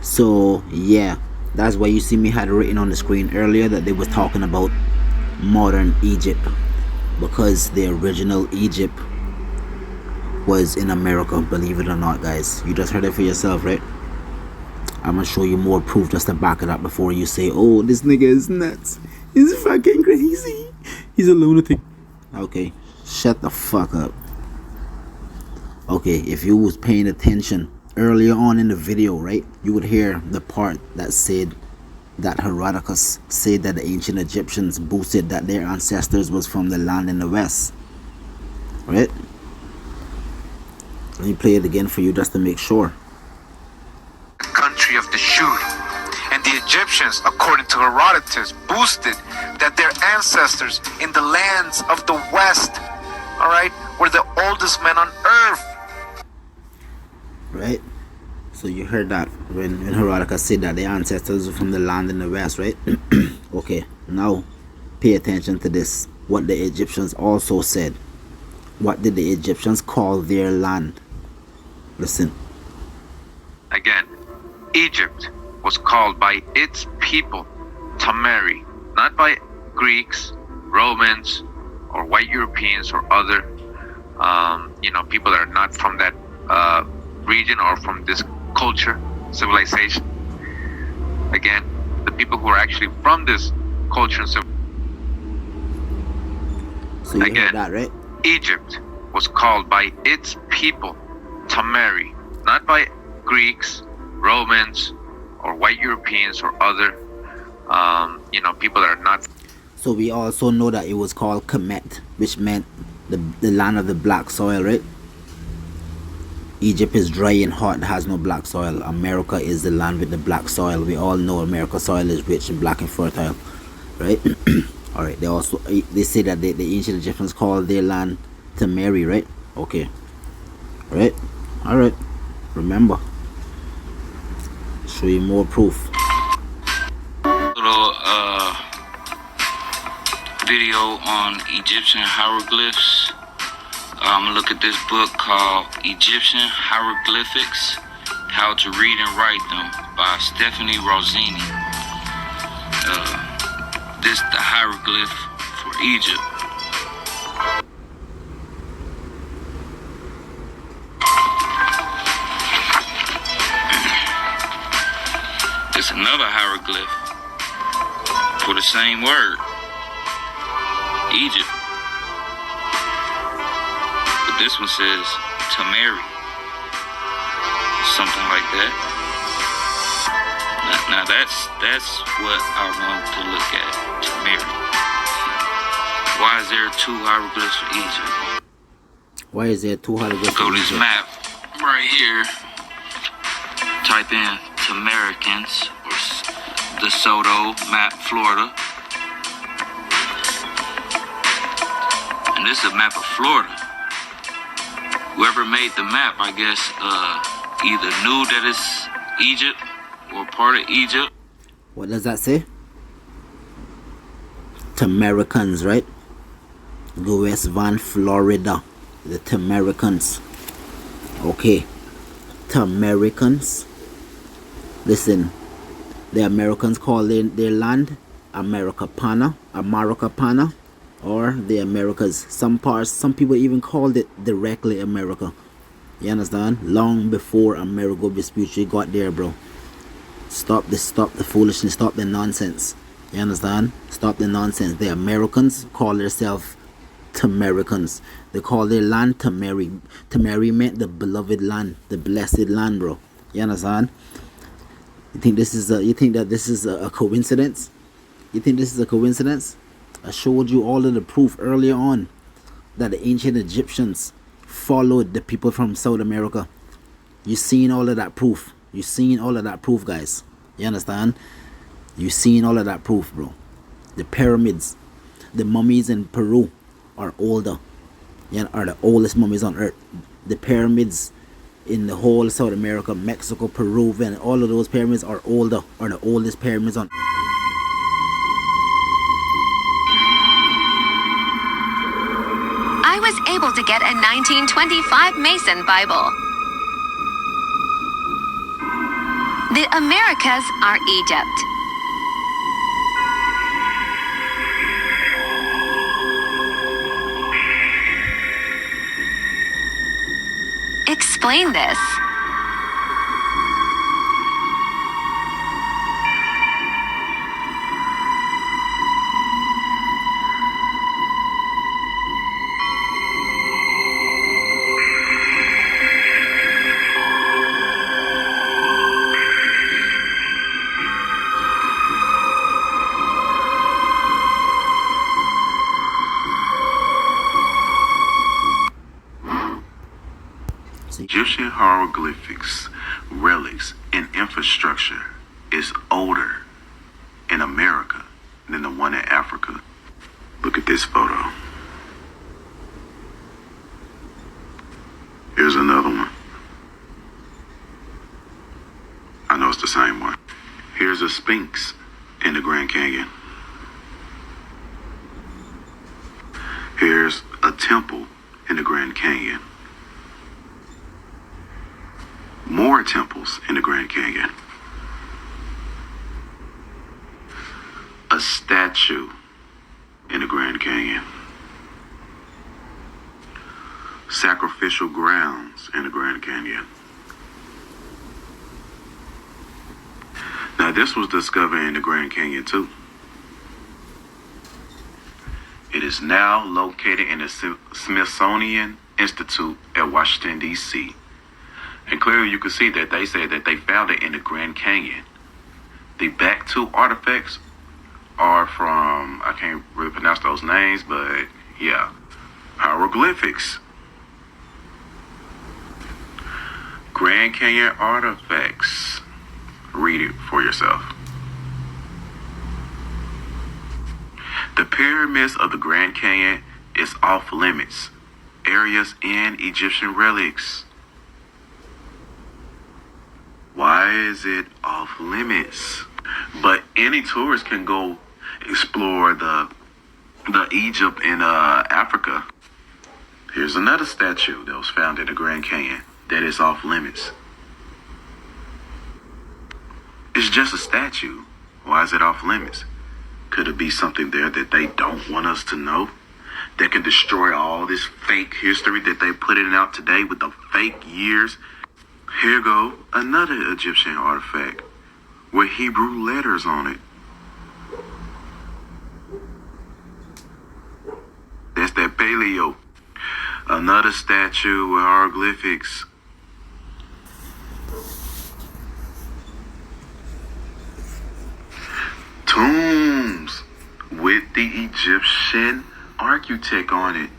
So yeah, that's why you see me had written on the screen earlier that they was talking about modern Egypt, because the original Egypt was in America, believe it or not, guys. You just heard it for yourself, right? I'm gonna show you more proof just to back it up before you say, oh, this nigga is nuts, he's fucking crazy, he's a lunatic. Okay, shut the fuck up. Okay, if you was paying attention earlier on in the video, right, you would hear the part that said that Herodotus said that the ancient Egyptians boasted that their ancestors was from the land in the west, right? Let me play it again for you just to make sure. The country of the Shur, and the Egyptians, according to Herodotus, boasted that their ancestors in the lands of the west, all right, were the oldest men on earth. Right? So you heard that when Herodotus said that their ancestors were from the land in the west, right? Okay, now pay attention to this. What the Egyptians also said. What did the Egyptians call their land? Listen. Again, Egypt was called by its people Tamari, not by Greeks, Romans, or white Europeans or other, people that are not from that region or from this culture, civilization. Again, the people who are actually from this culture and civilization. So you heard that, right? Egypt was called by its people Tamari, not by Greeks, Romans, or white Europeans or other, people that are not. So we also know that it was called Kemet, which meant the land of the black soil, right? Egypt is dry and hot, it has no black soil. America is the land with the black soil. We all know America's soil is rich and black and fertile, right? All right. They say that the ancient Egyptians called their land Tamari, right? Okay. Right. All right. Remember. Show you more proof. Little video on Egyptian hieroglyphs. I'm gonna look at this book called Egyptian Hieroglyphics: How to Read and Write Them by Stephanie Rossini. This is the hieroglyph for Egypt. It's another hieroglyph for the same word, Egypt. But this one says Tamari, something like that. Now that's what I want to look at, Tamari. Why is there two hieroglyphs for Egypt? Why is there two hieroglyphs Go for to this Egypt? map right here. Type in Tamaricans or DeSoto map, Florida. And this is a map of Florida. Whoever made the map, I guess, either knew that it's Egypt or part of Egypt. What does that say? Tamaricans, right? Go West Van, Florida. The Tamaricans. Okay. Tamaricans. Listen. The Americans call their land Americana, or the Americas. Some people even called it directly America. You understand? Long before Amerigo Vespucci got there, bro. Stop the foolishness, stop the nonsense. You understand? Stop the nonsense. The Americans call themselves Tamaricans. They call their land Tamari. Tamari meant the beloved land, the blessed land, bro. You understand? You think that this is a coincidence? You think this is a coincidence? I showed you all of the proof earlier on that the ancient Egyptians followed the people from South America. You seen all of that proof. You seen all of that proof, guys. You understand? You seen all of that proof, bro. The pyramids, the mummies in Peru are older. Are the oldest mummies on earth. The pyramids in the whole South America, Mexico, Peru, and all of those pyramids are older. Are the oldest pyramids on. I was able to get a 1925 Mason Bible. The Americas are Egypt. Explain this. Egyptian hieroglyphics, relics, and infrastructure is older in America than the one in Africa. Look at this photo. Here's another one. I know it's the same one. Here's a Sphinx in the Grand Canyon. Here's a temple in the Grand Canyon. More temples in the Grand Canyon. A statue in the Grand Canyon. Sacrificial grounds in the Grand Canyon. Now this was discovered in the Grand Canyon too. It is now located in the Smithsonian Institute at Washington, D.C. And clearly you can see that they said that they found it in the Grand Canyon. The back two artifacts are from, I can't really pronounce those names, but yeah, hieroglyphics. Grand Canyon artifacts. Read it for yourself. The pyramids of the Grand Canyon is off limits. Areas in Egyptian relics. Why is it off limits? But any tourist can go explore the Egypt in Africa. Here's another statue that was found in the Grand Canyon that is off limits. It's just a statue. Why is it off limits? Could it be something there that they don't want us to know? That can destroy all this fake history that they put in out today with the fake years? Here go another Egyptian artifact with Hebrew letters on it. That's that paleo. Another statue with hieroglyphics. Tombs with the Egyptian architect on it.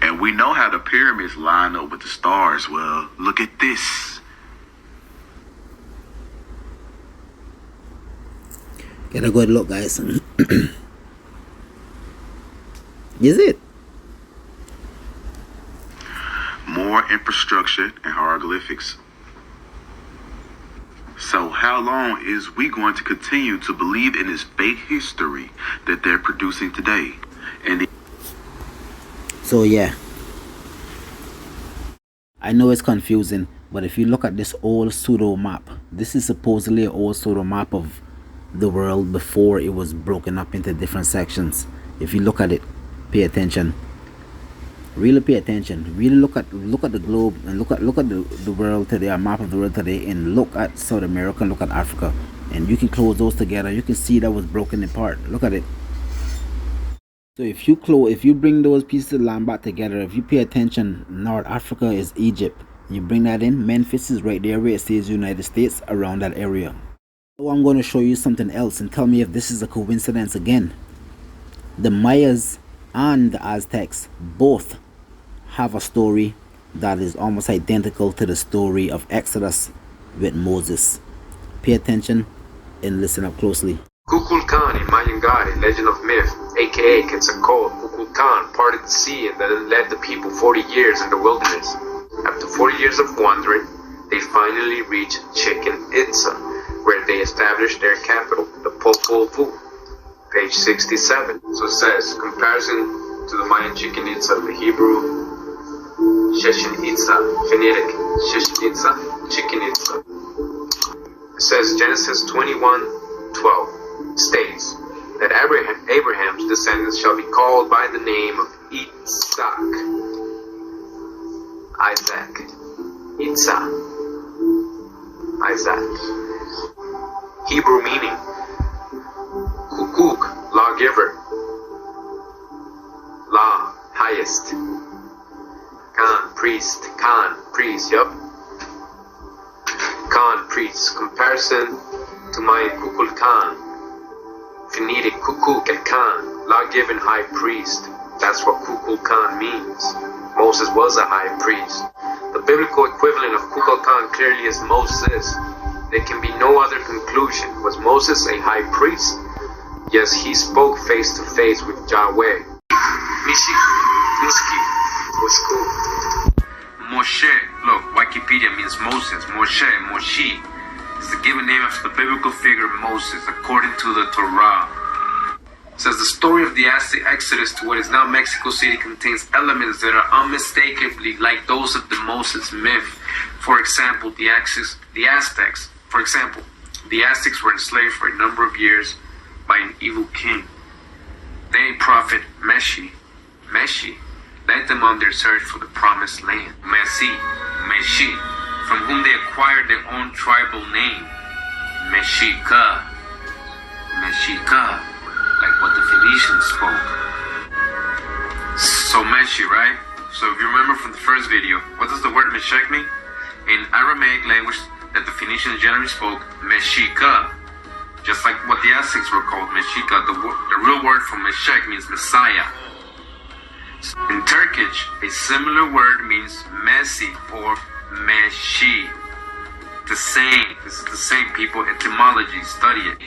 And we know how the pyramids line up with the stars. Well, look at this. Get a good look, guys. Is it? More infrastructure and hieroglyphics. So how long is we going to continue to believe in this fake history that they're producing today? And so yeah, I know it's confusing, but if you look at this old pseudo map, this is supposedly an old pseudo map of the world before it was broken up into different sections. If you look at it, pay attention. Really pay attention. Really look at the globe and look at the world today, a map of the world today, and look at South America and look at Africa, and you can close those together. You can see that was broken apart. Look at it. So if you bring those pieces of land back together, if you pay attention, North Africa is Egypt. You bring that in, Memphis is right there where it says United States, around that area. So I'm going to show you something else and tell me if this is a coincidence again. The Mayas and the Aztecs both have a story that is almost identical to the story of Exodus with Moses. Pay attention and listen up closely. Kukulkan in Mayangari, legend of myth, aka Quetzalcoatl, Kukulkan parted the sea and then led the people 40 years in the wilderness. After 40 years of wandering, they finally reached Chichen Itza, where they established their capital, the Popol Vuh. Page 67. So it says, comparison to the Mayan Chichen Itza, the Hebrew Sheshin Itza, phonetic, Sheshin Itza, Chicken Itza. It says Genesis 21:12 states that Abraham's descendants shall be called by the name of Isaac. Isaac. Hebrew meaning Hukuk, lawgiver. Law, highest. Khan, priest, yup. Khan, priest. Comparison to my Kukul Khan. Phonetic Kukuk and Khan, law-given high priest. That's what Kukul Khan means. Moses was a high priest. The biblical equivalent of Kukul Khan clearly is Moses. There can be no other conclusion. Was Moses a high priest? Yes, he spoke face to face with Yahweh. Miski, Moshe, look, Wikipedia means Moses. Moshi is the given name of the biblical figure Moses, according to the Torah. It says the story of the Exodus to what is now Mexico City contains elements that are unmistakably like those of the Moses myth. For example, the Aztecs. For example, the Aztecs were enslaved for a number of years by an evil king. Then a prophet, Meshi, led them on their search for the promised land. Meshi, from whom they acquired their own tribal name, Mexica, like what the Phoenicians spoke. So Meshi, right? So if you remember from the first video, what does the word Meshech mean? In Aramaic language that the Phoenicians generally spoke, Mexica, just like what the Aztecs were called, Mexica. The real word for Meshech means Messiah. In Turkish, a similar word means Messi or Meshi. This is the same, people, etymology, study it.